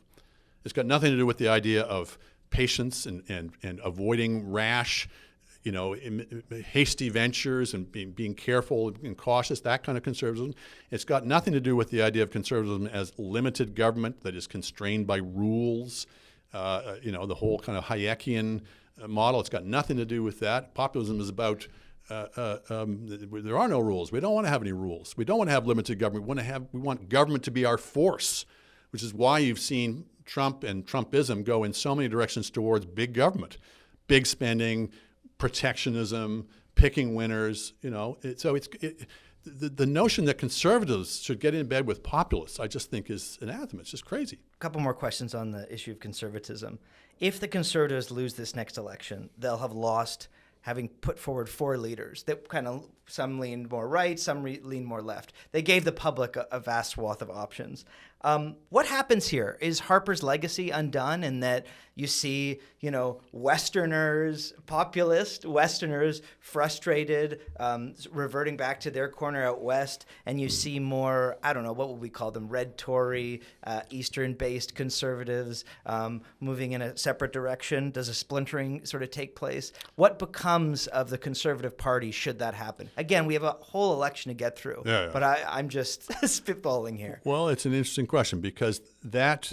It's got nothing to do with the idea of patience and avoiding rash, hasty ventures and being careful and cautious, that kind of conservatism. It's got nothing to do with the idea of conservatism as limited government that is constrained by rules, the whole kind of Hayekian model. It's got nothing to do with that. Populism is about there are no rules. We don't want to have any rules. We don't want to have limited government. We want government to be our force, which is why you've seen Trump and Trumpism go in so many directions towards big government, big spending, protectionism, picking winners. The notion that conservatives should get in bed with populists, I just think is anathema. It's just crazy. A couple more questions on the issue of conservatism. If the Conservatives lose this next election, they'll have lost, having put forward 4 leaders that kind of Some leaned more right, some leaned more left. They gave the public a vast swath of options. What happens here? Is Harper's legacy undone in that you see, Westerners, populist Westerners frustrated, reverting back to their corner out west, and you see more, I don't know, what would we call them, red Tory, Eastern-based conservatives moving in a separate direction? Does a splintering sort of take place? What becomes of the Conservative Party should that happen? Again, we have a whole election to get through, but I'm just spitballing here. Well, it's an interesting question because that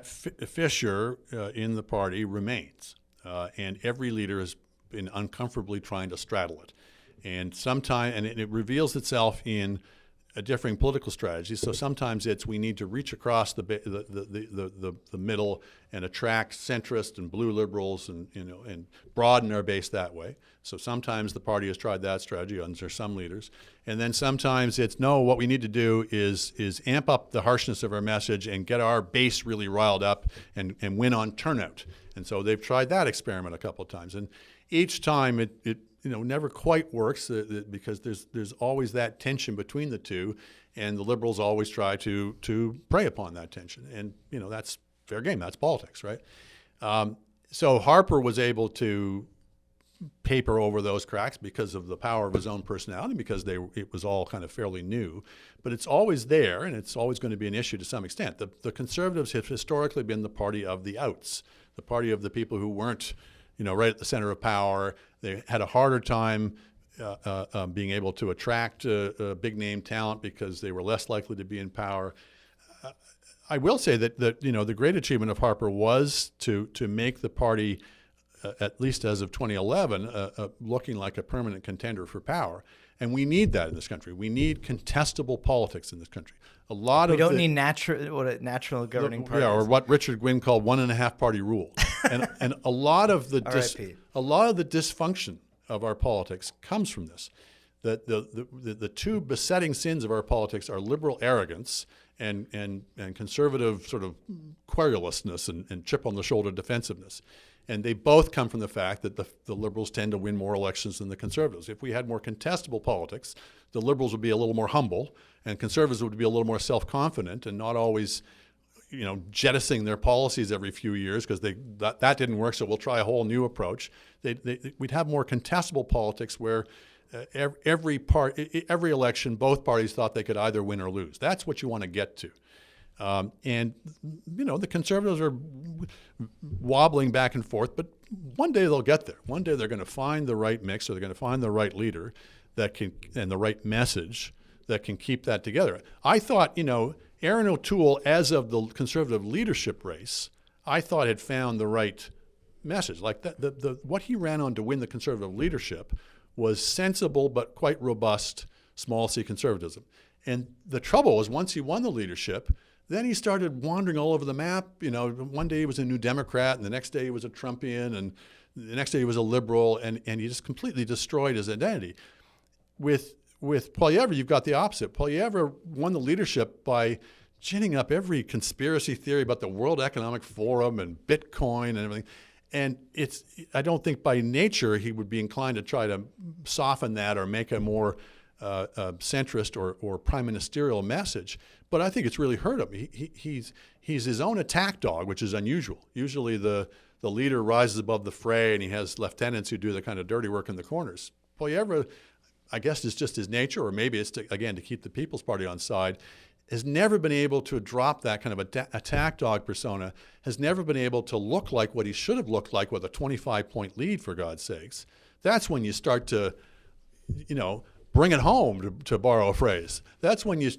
fissure in the party remains, and every leader has been uncomfortably trying to straddle it, and it reveals itself in differing political strategies. So sometimes we need to reach across the middle and attract centrist and blue liberals and broaden our base that way. So sometimes the party has tried that strategy under some leaders, and then sometimes it's no. What we need to do is amp up the harshness of our message and get our base really riled up and win on turnout. And so they've tried that experiment a couple of times, and each time it never quite works because there's always that tension between the two, and the Liberals always try to prey upon that tension. And that's fair game. That's politics, right? So Harper was able to paper over those cracks because of the power of his own personality, because it was all kind of fairly new. But it's always there, and it's always going to be an issue to some extent. The Conservatives have historically been the party of the outs, the party of the people who weren't right at the center of power. They had a harder time being able to attract big name talent because they were less likely to be in power. I will say that the great achievement of Harper was to make the party, at least as of 2011, looking like a permanent contender for power. And we need that in this country. We need contestable politics in this country. We don't need natural governing parties. Yeah, or what Richard Gwynne called 1.5 party rule. And a lot of the dysfunction of our politics comes from this. The two besetting sins of our politics are liberal arrogance and conservative sort of querulousness and chip on the shoulder defensiveness. And they both come from the fact that the Liberals tend to win more elections than the Conservatives. If we had more contestable politics, the Liberals would be a little more humble, and Conservatives would be a little more self-confident and not always, jettisoning their policies every few years because that didn't work, so we'll try a whole new approach. We'd have more contestable politics where every election, both parties thought they could either win or lose. That's what you want to get to. And the Conservatives are wobbling back and forth, but one day they'll get there. One day they're going to find the right mix, or they're going to find the right leader and the right message that can keep that together. I thought, Aaron O'Toole, as of the Conservative leadership race, I thought had found the right message. Like what he ran on to win the Conservative leadership was sensible but quite robust small c conservatism. And the trouble was, once he won the leadership, then he started wandering all over the map. One day he was a New Democrat, and the next day he was a Trumpian, and the next day he was a liberal, and he just completely destroyed his identity. With Poilievre, you've got the opposite. Poilievre won the leadership by ginning up every conspiracy theory about the World Economic Forum and Bitcoin and everything. And I don't think by nature he would be inclined to try to soften that or make a more centrist or prime ministerial message, but I think it's really hurt him. He's his own attack dog, which is unusual. Usually the leader rises above the fray and he has lieutenants who do the kind of dirty work in the corners. Poilievre, I guess it's just his nature, or maybe it's to keep the People's Party on side, has never been able to drop that kind of attack dog persona, has never been able to look like what he should have looked like with a 25-point lead, for God's sakes. That's when you start to, bring it home, to borrow a phrase. That's when you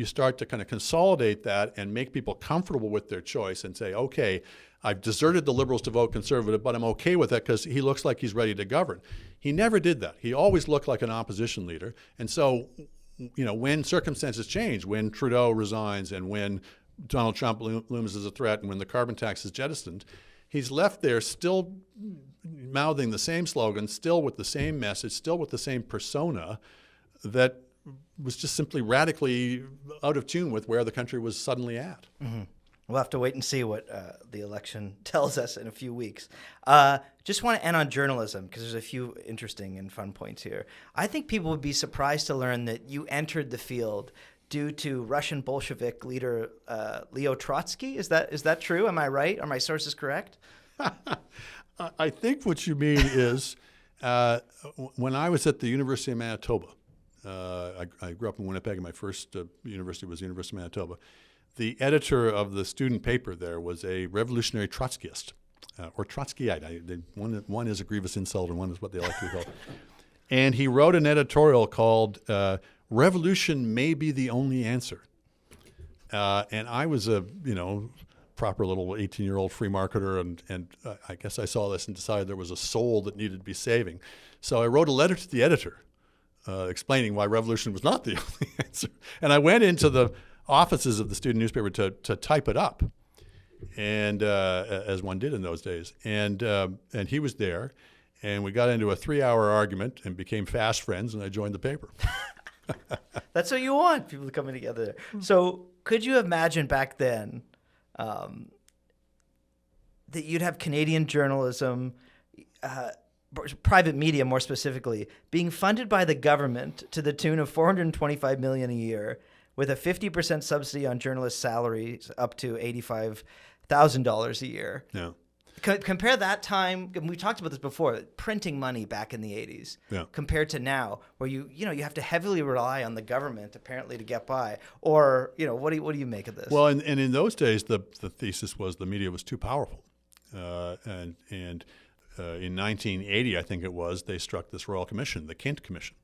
start to kind of consolidate that and make people comfortable with their choice and say, okay, I've deserted the Liberals to vote Conservative, but I'm okay with that because he looks like he's ready to govern. He never did that. He always looked like an opposition leader. And so, when circumstances change, when Trudeau resigns and when Donald Trump looms as a threat and when the carbon tax is jettisoned, he's left there still mouthing the same slogan, still with the same message, still with the same persona that was just simply radically out of tune with where the country was suddenly at. Mm-hmm. We'll have to wait and see what the election tells us in a few weeks. Just want to end on journalism because there's a few interesting and fun points here. I think people would be surprised to learn that you entered the field due to Russian Bolshevik leader Leo Trotsky. Is that true? Am I right? Are my sources correct? I think what you mean is when I was at the University of Manitoba, I grew up in Winnipeg, and my first university was the University of Manitoba. The editor of the student paper there was a revolutionary Trotskyist, or Trotskyite. One is a grievous insult, and one is what they like to be called. And he wrote an editorial called "Revolution May Be the Only Answer." And I was a proper little 18-year-old free marketer, and I guess I saw this and decided there was a soul that needed to be saving. So I wrote a letter to the editor explaining why revolution was not the only answer. And I went into the offices of the student newspaper to type it up, and as one did in those days. And he was there, and we got into a 3-hour argument and became fast friends, and I joined the paper. That's what you want, people coming together. So could you imagine back then that you'd have Canadian journalism, private media more specifically, being funded by the government to the tune of $425 million a year, with a 50% subsidy on journalists' salaries up to $85,000 a year? Yeah. Compare that time, and we talked about this before, printing money back in the 80s, compared to now, where you have to heavily rely on the government apparently to get by. Or what do you make of this? Well, and in those days, the thesis was the media was too powerful, and in 1980, I think it was, they struck this Royal Commission, the Kent Commission.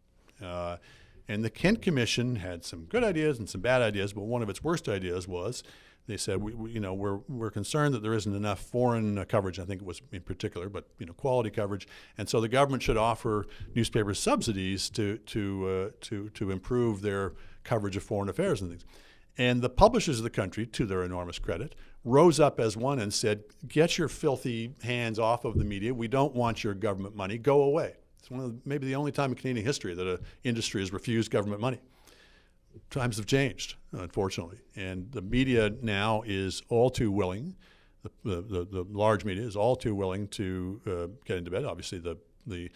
And the Kent Commission had some good ideas and some bad ideas, but one of its worst ideas was they said we're concerned that there isn't enough foreign coverage. I think it was in particular, but quality coverage, and so the government should offer newspapers subsidies to improve their coverage of foreign affairs and things. And the publishers of the country, to their enormous credit, rose up as one and said, "Get your filthy hands off of the media. We don't want your government money. Go away." It's maybe the only time in Canadian history that an industry has refused government money. Times have changed, unfortunately, and the media now is all too willing. The large media is all too willing to get into bed. Obviously, the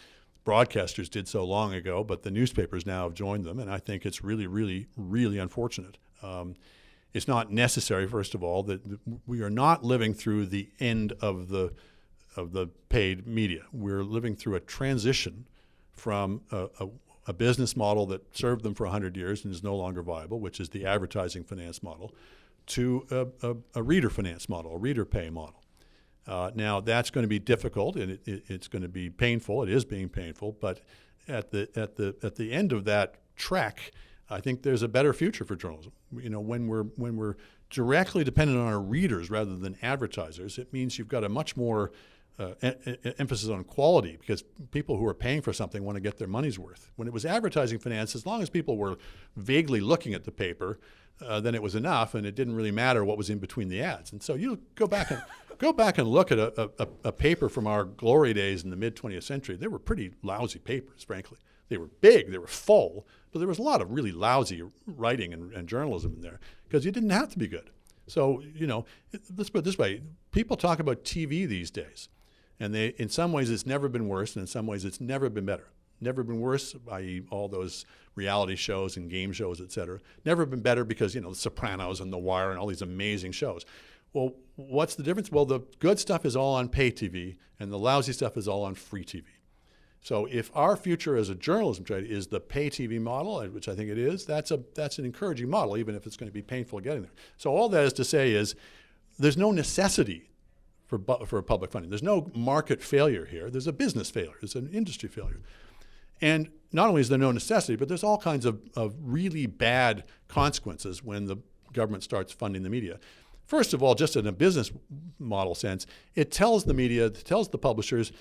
broadcasters did so long ago, but the newspapers now have joined them, and I think it's really, really, really unfortunate. It's not necessary, first of all, that we are not living through the end of the paid media. We're living through a transition from a business model that served them for 100 years and is no longer viable, which is the advertising finance model, to a reader finance model, a reader pay model. Now, that's going to be difficult, and it's going to be painful. It is being painful, but at the end of that trek, I think there's a better future for journalism. When we're directly dependent on our readers rather than advertisers, it means you've got a much more emphasis on quality, because people who are paying for something want to get their money's worth. When it was advertising finance, as long as people were vaguely looking at the paper, then it was enough, and it didn't really matter what was in between the ads. And so you go back and look at a paper from our glory days in the mid-20th century. They were pretty lousy papers, frankly. They were big, they were full, but there was a lot of really lousy writing and journalism in there because you didn't have to be good. So, let's put it this way. People talk about TV these days, and in some ways it's never been worse, and in some ways it's never been better. Never been worse, i.e. all those reality shows and game shows, et cetera. Never been better because, The Sopranos and The Wire and all these amazing shows. Well, what's the difference? Well, the good stuff is all on pay TV, and the lousy stuff is all on free TV. So if our future as a journalism trade is the pay TV model, which I think it is, that's an encouraging model, even if it's going to be painful getting there. So all that is to say is there's no necessity for public funding. There's no market failure here. There's a business failure. There's an industry failure. And not only is there no necessity, but there's all kinds of really bad consequences when the government starts funding the media. First of all, just in a business model sense, it tells the media, it tells the publishers,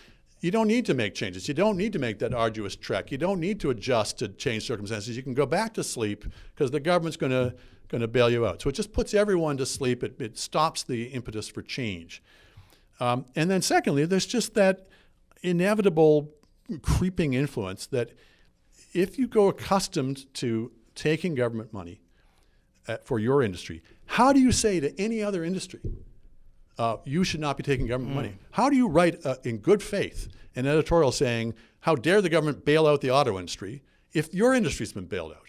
you don't need to make changes. You don't need to make that arduous trek. You don't need to adjust to change circumstances. You can go back to sleep because the government's going to bail you out. So it just puts everyone to sleep. It stops the impetus for change. And then secondly, there's just that inevitable creeping influence that if you go accustomed to taking government money, for your industry. How do you say to any other industry, you should not be taking government money? How do you write in good faith an editorial saying, how dare the government bail out the auto industry if your industry's been bailed out?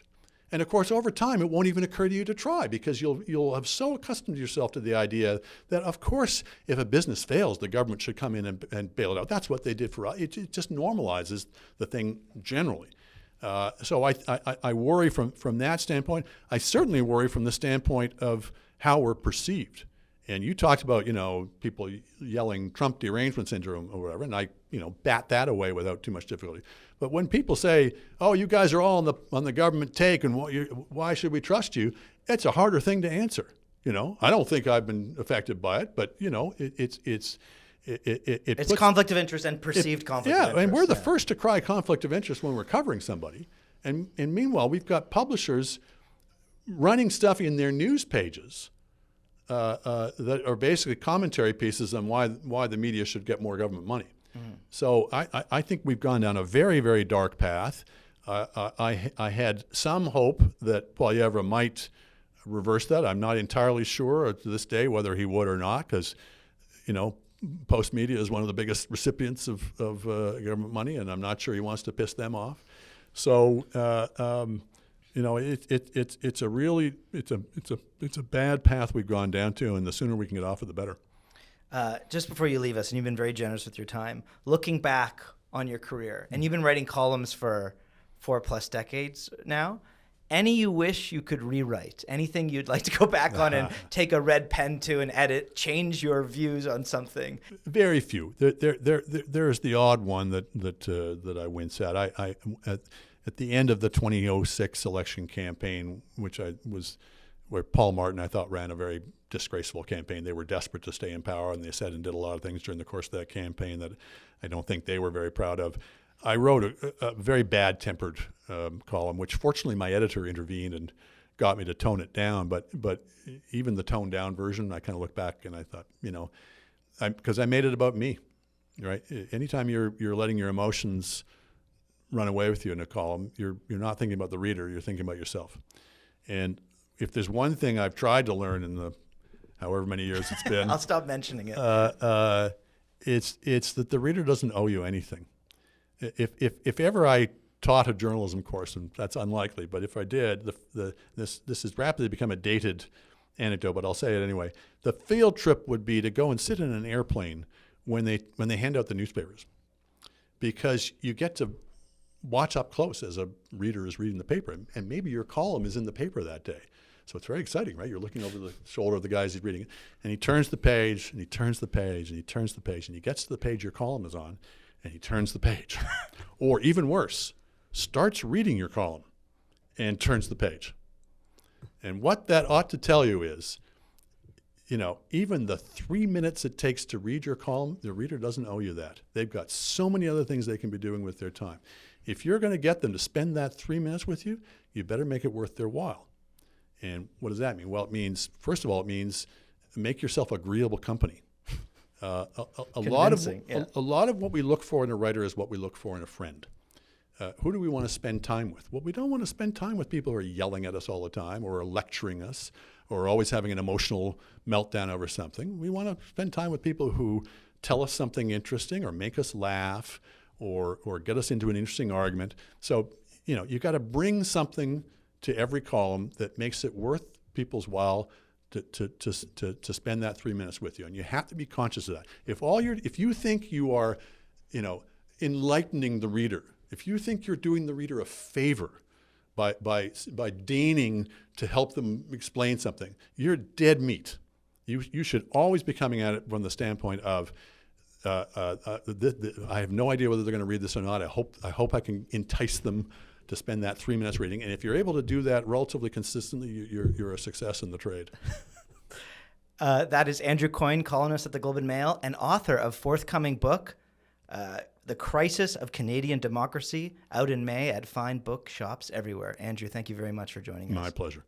And of course, over time, it won't even occur to you to try, because you'll have so accustomed yourself to the idea that, of course, if a business fails, the government should come in and bail it out. That's what they did for us. It just normalizes the thing generally. So I worry from that standpoint. I certainly worry from the standpoint of how we're perceived. And you talked about, people yelling Trump derangement syndrome or whatever, and I, bat that away without too much difficulty. But when people say, "Oh, you guys are all on the government take, and why should we trust you?" It's a harder thing to answer. I don't think I've been affected by it, but it's conflict of interest and perceived conflict of interest. Yeah, and we're the first to cry conflict of interest when we're covering somebody. And meanwhile, we've got publishers running stuff in their news pages that are basically commentary pieces on why the media should get more government money. So I think we've gone down a very, very dark path. I had some hope that Poilievre might reverse that. I'm not entirely sure to this day whether he would or not, because, Post Media is one of the biggest recipients of government money, and I'm not sure he wants to piss them off. So it's a bad path we've gone down to, and the sooner we can get off it, the better. Just before you leave us, and you've been very generous with your time, looking back on your career, and you've been writing columns for 4+ decades now, any you wish you could rewrite? Anything you'd like to go back on and take a red pen to and edit, change your views on something? Very few. There's the odd one that I wince at. At the end of the 2006 election campaign, where Paul Martin, I thought, ran a very disgraceful campaign. They were desperate to stay in power, and they said and did a lot of things during the course of that campaign that I don't think they were very proud of. I wrote a very bad-tempered column, which fortunately my editor intervened and got me to tone it down. But even the toned-down version, I kind of look back and I thought, because I made it about me, right? Anytime you're letting your emotions run away with you in a column, you're not thinking about the reader, you're thinking about yourself. And if there's one thing I've tried to learn in the however many years it's been, I'll stop mentioning it. It's that the reader doesn't owe you anything. If ever I taught a journalism course, and that's unlikely, but if I did, this has rapidly become a dated anecdote, but I'll say it anyway. The field trip would be to go and sit in an airplane when they hand out the newspapers, because you get to watch up close as a reader is reading the paper, and maybe your column is in the paper that day. So it's very exciting, right? You're looking over the shoulder of the guys he's reading it, and he turns the page, and he turns the page, and he turns the page, and he gets to the page your column is on, and he turns the page. Or even worse, starts reading your column and turns the page. And what that ought to tell you is, even the 3 minutes it takes to read your column, the reader doesn't owe you that. They've got so many other things they can be doing with their time. If you're going to get them to spend that 3 minutes with you, you better make it worth their while. And what does that mean? Well, first of all, it means make yourself agreeable company. A lot of what we look for in a writer is what we look for in a friend. Who do we want to spend time with? Well, we don't want to spend time with people who are yelling at us all the time, or are lecturing us, or always having an emotional meltdown over something. We want to spend time with people who tell us something interesting, or make us laugh, or get us into an interesting argument. So, you've got to bring something to every column that makes it worth people's while to spend that 3 minutes with you, and you have to be conscious of that. If you think you are, enlightening the reader, if you think you're doing the reader a favor by deigning to help them explain something, you're dead meat. You should always be coming at it from the standpoint of, I have no idea whether they're going to read this or not. I hope I can entice them to spend that 3 minutes reading. And if you're able to do that relatively consistently, you're a success in the trade. That is Andrew Coyne, columnist at the Globe and Mail, and author of forthcoming book, The Crisis of Canadian Democracy, out in May at fine bookshops everywhere. Andrew, thank you very much for joining us. My pleasure.